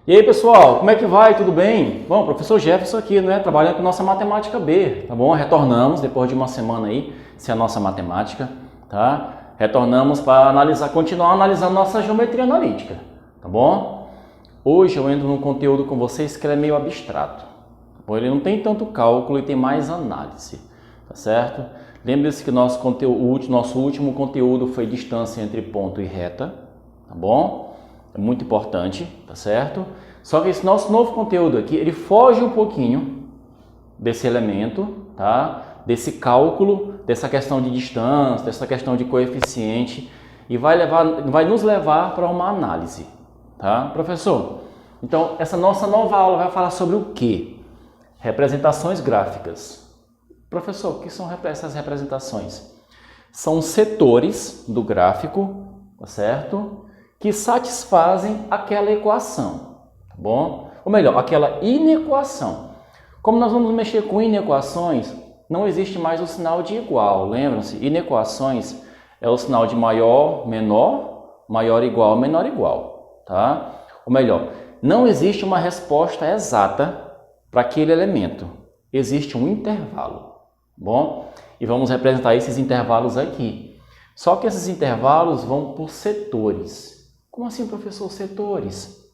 E aí, pessoal, como é que vai? Tudo bem? Bom, professor Jefferson aqui, né? Trabalhando com nossa matemática B, tá bom? Retornamos depois de uma semana aí, sem a nossa matemática, tá? Retornamos para analisar, continuar analisando nossa geometria analítica, tá bom? Hoje eu entro num conteúdo com vocês que ele é meio abstrato, tá bom? Ele não tem tanto cálculo e tem mais análise, tá certo? Lembre-se que nosso último conteúdo foi distância entre ponto e reta, tá bom? É muito importante, tá certo? Só que esse nosso novo conteúdo aqui, ele foge um pouquinho desse elemento, tá? Desse cálculo, dessa questão de distância, dessa questão de coeficiente e vai nos levar para uma análise, tá? Professor, então essa nossa nova aula vai falar sobre o quê? Representações gráficas. Professor, o que são essas representações? São setores do gráfico, tá certo? Que satisfazem aquela equação, tá bom? Ou melhor, aquela inequação. Como nós vamos mexer com inequações, não existe mais o sinal de igual. Lembram-se? Inequações é o sinal de maior, menor, maior igual, menor igual, tá? Ou melhor, não existe uma resposta exata para aquele elemento. Existe um intervalo, tá bom? E vamos representar esses intervalos aqui. Só que esses intervalos vão por setores. Como assim, professor, setores?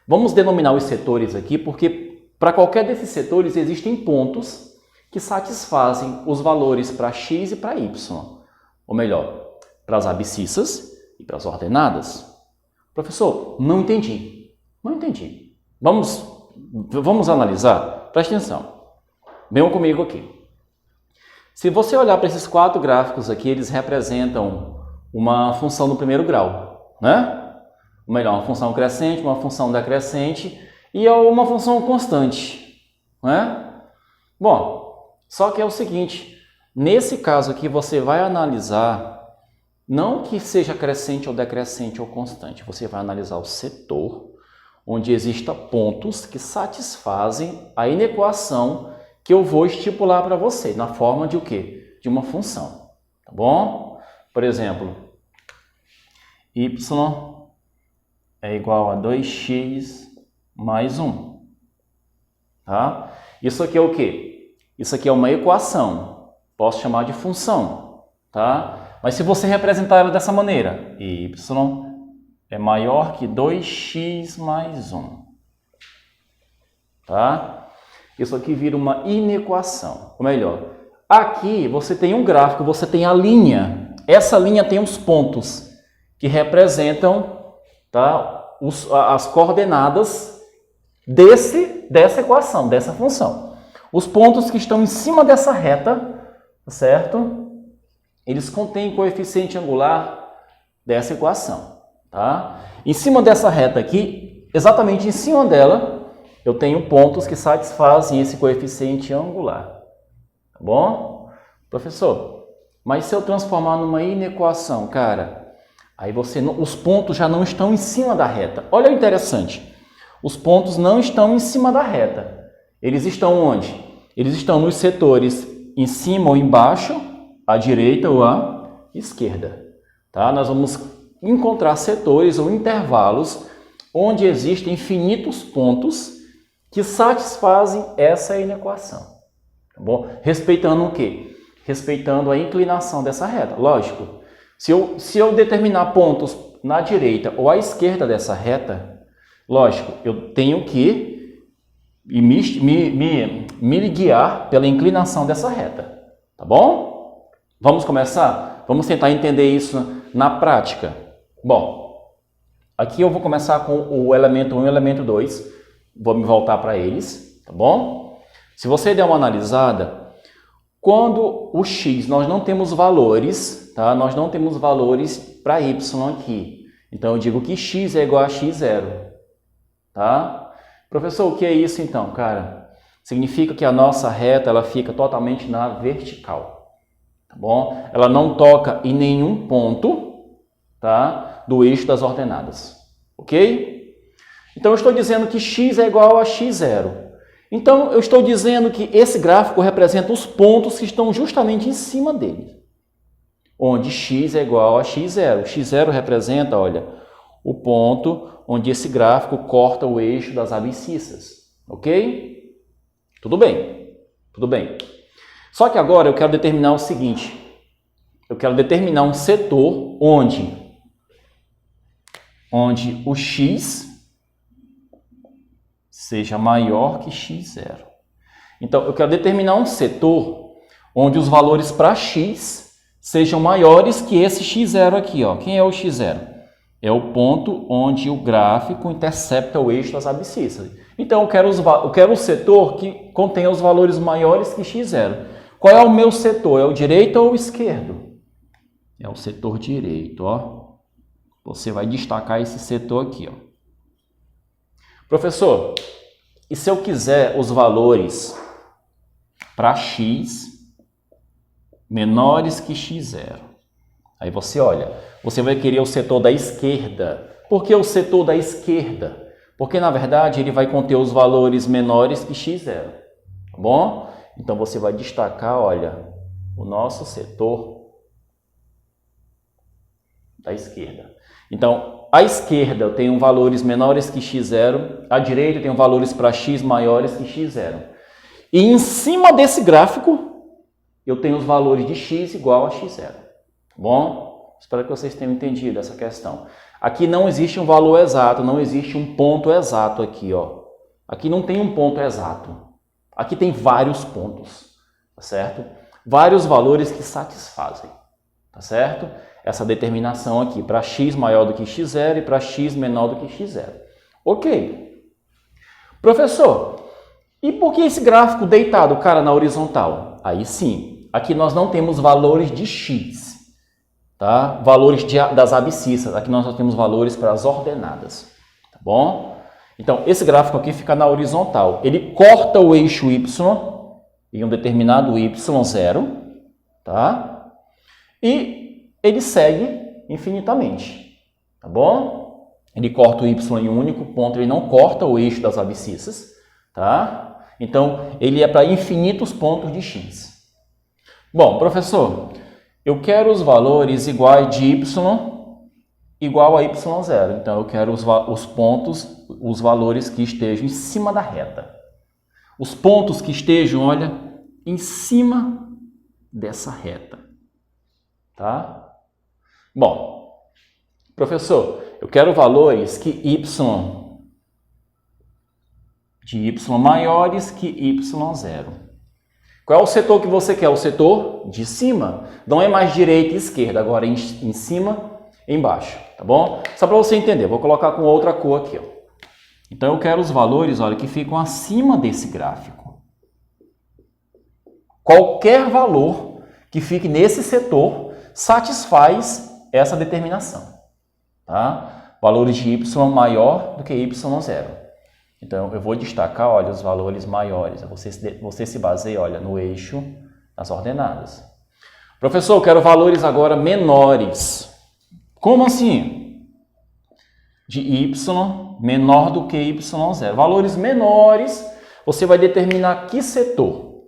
Vamos denominar os setores aqui porque para qualquer desses setores existem pontos que satisfazem os valores para x e para y. Ou melhor, para as abscissas e para as ordenadas. Professor, não entendi. Não entendi. Vamos analisar? Preste atenção. Venham comigo aqui. Se você olhar para esses quatro gráficos aqui, eles representam uma função do primeiro grau. Né? Ou melhor, uma função crescente, uma função decrescente e uma função constante, né? Bom, só que é o seguinte, nesse caso aqui você vai analisar não que seja crescente ou decrescente ou constante, você vai analisar o setor onde existam pontos que satisfazem a inequação que eu vou estipular para você, na forma de o quê? De uma função, tá bom? Por exemplo, y é igual a 2x mais 1, tá? Isso aqui é o quê? Isso aqui é uma equação, posso chamar de função, tá? Mas se você representar ela dessa maneira, y é maior que 2x mais 1, tá? Isso aqui vira uma inequação, ou melhor, aqui você tem um gráfico, você tem a linha, essa linha tem os pontos, que representam, tá, as coordenadas dessa equação, dessa função. Os pontos que estão em cima dessa reta, certo? Eles contêm coeficiente angular dessa equação, tá? Em cima dessa reta aqui, exatamente em cima dela, eu tenho pontos que satisfazem esse coeficiente angular, tá bom? Professor, mas se eu transformar numa inequação, cara, aí os pontos já não estão em cima da reta. Olha o interessante. Os pontos não estão em cima da reta. Eles estão onde? Eles estão nos setores em cima ou embaixo, à direita ou à esquerda. Tá? Nós vamos encontrar setores ou intervalos onde existem infinitos pontos que satisfazem essa inequação. Tá bom? Respeitando o quê? Respeitando a inclinação dessa reta. Lógico. Se eu determinar pontos na direita ou à esquerda dessa reta, lógico, eu tenho que me guiar pela inclinação dessa reta, tá bom? Vamos começar? Vamos tentar entender isso na prática. Bom, aqui eu vou começar com o elemento 1 e o elemento 2, vou me voltar para eles, tá bom? Se você der uma analisada, quando o x nós não temos valores, tá? Nós não temos valores para y aqui. Então eu digo que x é igual a x0, tá? Professor, o que é isso então, cara? Significa que a nossa reta ela fica totalmente na vertical, tá bom? Ela não toca em nenhum ponto, tá? Do eixo das ordenadas, ok? Então eu estou dizendo que x é igual a x0. Então, eu estou dizendo que esse gráfico representa os pontos que estão justamente em cima dele, onde x é igual a x0. X0 representa, olha, o ponto onde esse gráfico corta o eixo das abscissas, ok? Tudo bem, tudo bem. Só que agora eu quero determinar o seguinte, eu quero determinar um setor onde o x seja maior que x0. Então, eu quero determinar um setor onde os valores para x sejam maiores que esse x0 aqui, ó. Quem é o x0? É o ponto onde o gráfico intercepta o eixo das abscissas. Então, eu quero o setor que contenha os valores maiores que x0. Qual é o meu setor? É o direito ou o esquerdo? É o setor direito, ó. Você vai destacar esse setor aqui, ó. Professor, e se eu quiser os valores para x menores que x0? Aí você olha, você vai querer o setor da esquerda. Por que o setor da esquerda? Porque, na verdade, ele vai conter os valores menores que x0. Tá bom? Então, você vai destacar, olha, o nosso setor da esquerda. Então, à esquerda eu tenho valores menores que x0, à direita eu tenho valores para x maiores que x0. E em cima desse gráfico, eu tenho os valores de x igual a x0. Bom, espero que vocês tenham entendido essa questão. Aqui não existe um valor exato, não existe um ponto exato aqui, ó. Aqui não tem um ponto exato. Aqui tem vários pontos, tá certo? Vários valores que satisfazem, tá certo? Essa determinação aqui, para x maior do que x0 e para x menor do que x0. Ok. Professor, e por que esse gráfico deitado, cara, na horizontal? Aí sim, aqui nós não temos valores de x, tá? Valores das abscissas. Aqui nós só temos valores para as ordenadas, tá bom? Então, esse gráfico aqui fica na horizontal. Ele corta o eixo y em um determinado y0, tá? E ele segue infinitamente, tá bom? Ele corta o y em um único ponto, ele não corta o eixo das abscissas, tá? Então, ele é para infinitos pontos de x. Bom, professor, eu quero os valores iguais de y igual a y0. Então, eu quero os pontos, os valores que estejam em cima da reta. Os pontos que estejam, olha, em cima dessa reta, tá? Bom, professor, eu quero valores que de y maiores que y0. Qual é o setor que você quer? O setor de cima. Não é mais direita e esquerda, agora em cima e embaixo, tá bom? Só para você entender, vou colocar com outra cor aqui, ó. Então, eu quero os valores, olha, que ficam acima desse gráfico. Qualquer valor que fique nesse setor satisfaz essa determinação, tá? Valores de y maior do que y0. Então, eu vou destacar, olha, os valores maiores. Você se baseia, olha, no eixo das ordenadas. Professor, eu quero valores agora menores. Como assim? De y menor do que y0. Valores menores, você vai determinar que setor?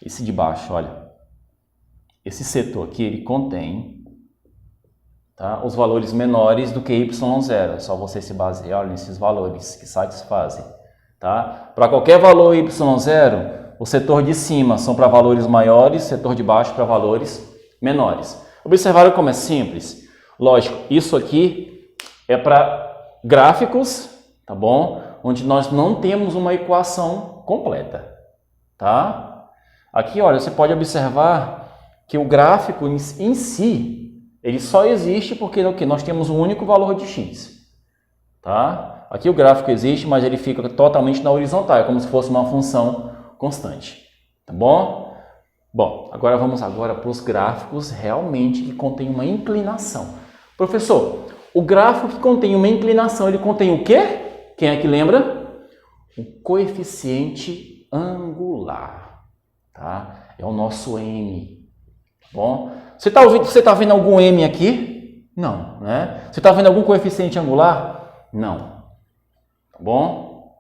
Esse de baixo, olha. Esse setor aqui, ele contém, tá, os valores menores do que y0. É só você se basear nesses valores que satisfazem. Tá? Para qualquer valor y0, o setor de cima são para valores maiores, o setor de baixo para valores menores. Observaram como é simples? Lógico, isso aqui é para gráficos, tá bom? Onde nós não temos uma equação completa. Tá? Aqui, olha, você pode observar que o gráfico em si, ele só existe porque nós temos um único valor de x. Tá? Aqui o gráfico existe, mas ele fica totalmente na horizontal, é como se fosse uma função constante. Tá bom? Bom, agora vamos para os gráficos realmente que contêm uma inclinação. Professor, o gráfico que contém uma inclinação, ele contém o quê? Quem é que lembra? O coeficiente angular. Tá? É o nosso m. Bom, você tá vendo algum m aqui? Não, né? Você está vendo algum coeficiente angular? Não. Tá bom?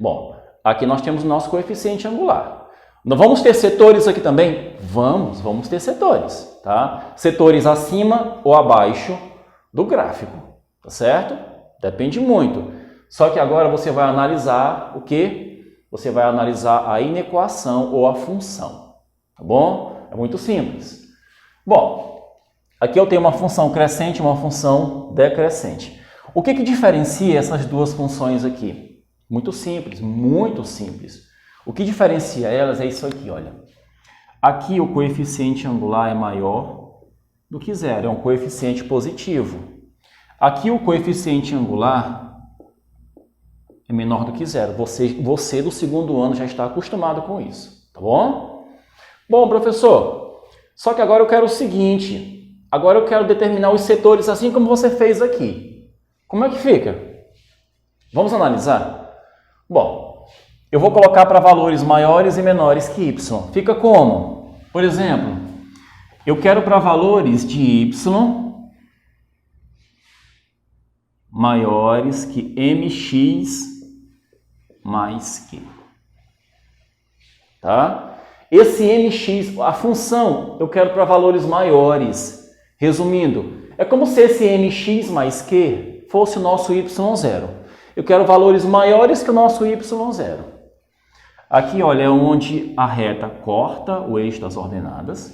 Bom, aqui nós temos o nosso coeficiente angular. Nós vamos ter setores aqui também? Vamos ter setores, tá? Setores acima ou abaixo do gráfico. tá certo? Depende muito. Só que agora você vai analisar o quê? Você vai analisar a inequação ou a função, tá bom? É muito simples. Bom, aqui eu tenho uma função crescente e uma função decrescente. O que diferencia essas duas funções aqui? Muito simples, muito simples. O que diferencia elas é isso aqui, olha. Aqui o coeficiente angular é maior do que zero, é um coeficiente positivo. Aqui o coeficiente angular é menor do que zero. Você do segundo ano já está acostumado com isso, tá bom? Bom, professor, só que agora eu quero o seguinte, agora eu quero determinar os setores assim como você fez aqui. Como é que fica? Vamos analisar? Bom, eu vou colocar para valores maiores e menores que y. Fica como? Por exemplo, eu quero para valores de y maiores que mx mais q. Tá? Esse mx, a função, eu quero para valores maiores. Resumindo, é como se esse mx mais q fosse o nosso y0. Eu quero valores maiores que o nosso y0. Aqui, olha, é onde a reta corta o eixo das ordenadas.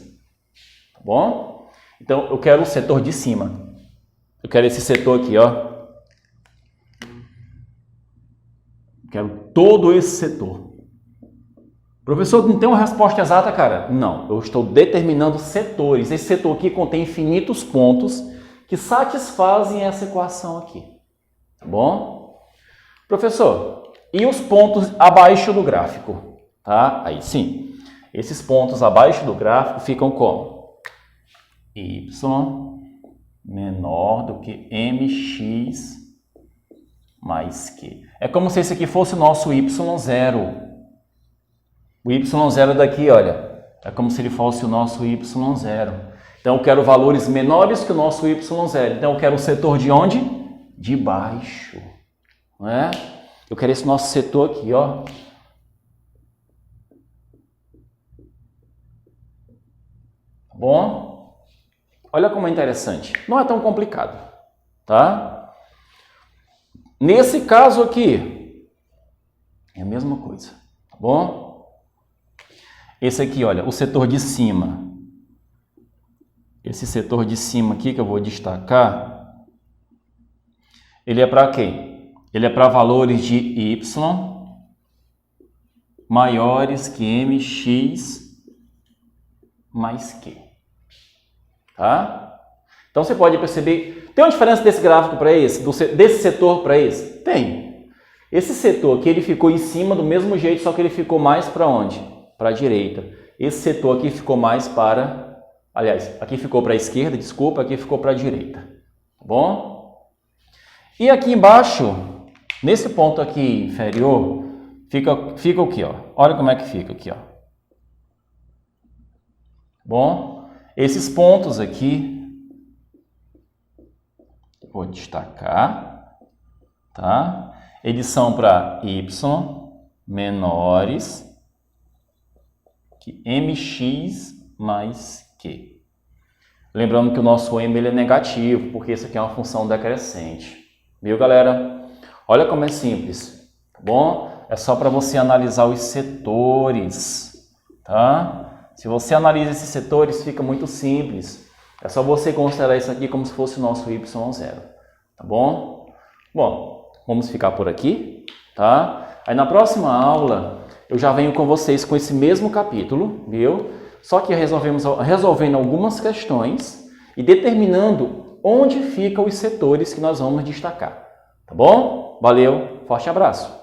Tá bom? Então, eu quero o setor de cima. Eu quero esse setor aqui, ó. Quero todo esse setor. Professor, não tem uma resposta exata, cara? Não, eu estou determinando setores. Esse setor aqui contém infinitos pontos que satisfazem essa equação aqui. Tá bom? Professor, e os pontos abaixo do gráfico? Tá? Aí sim. Esses pontos abaixo do gráfico ficam como? Y menor do que mx mais q. É como se esse aqui fosse o nosso y0. O y0 daqui, olha, é como se ele fosse o nosso y0. Então, eu quero valores menores que o nosso y0. Então, eu quero o setor de onde? De baixo. Não é? Eu quero esse nosso setor aqui, ó. Tá bom? Olha como é interessante. Não é tão complicado, tá? Nesse caso aqui, é a mesma coisa, tá bom? Esse aqui, olha, o setor de cima. Esse setor de cima aqui que eu vou destacar, ele é para quem? Ele é para valores de y maiores que mx mais q. Tá? Então você pode perceber, tem uma diferença desse gráfico para esse, desse setor para esse? Tem. Esse setor aqui ele ficou em cima do mesmo jeito, só que ele ficou mais para onde? Para a direita. Esse setor aqui ficou mais para... Aliás, aqui ficou para a esquerda, desculpa, aqui ficou para a direita. Tá bom? E aqui embaixo, nesse ponto aqui inferior, fica o quê? Ó? Olha como é que fica aqui. Ó. Bom, esses pontos aqui, vou destacar, tá? Eles são para y menores que mx mais q. Lembrando que o nosso m ele é negativo, porque isso aqui é uma função decrescente. Viu, galera? Olha como é simples, tá bom? É só para você analisar os setores, tá? Se você analisa esses setores, fica muito simples. É só você considerar isso aqui como se fosse o nosso y0, tá bom? Bom, vamos ficar por aqui, tá? Aí na próxima aula, eu já venho com vocês com esse mesmo capítulo, viu? Só que resolvendo algumas questões e determinando onde ficam os setores que nós vamos destacar. Tá bom? Valeu, forte abraço!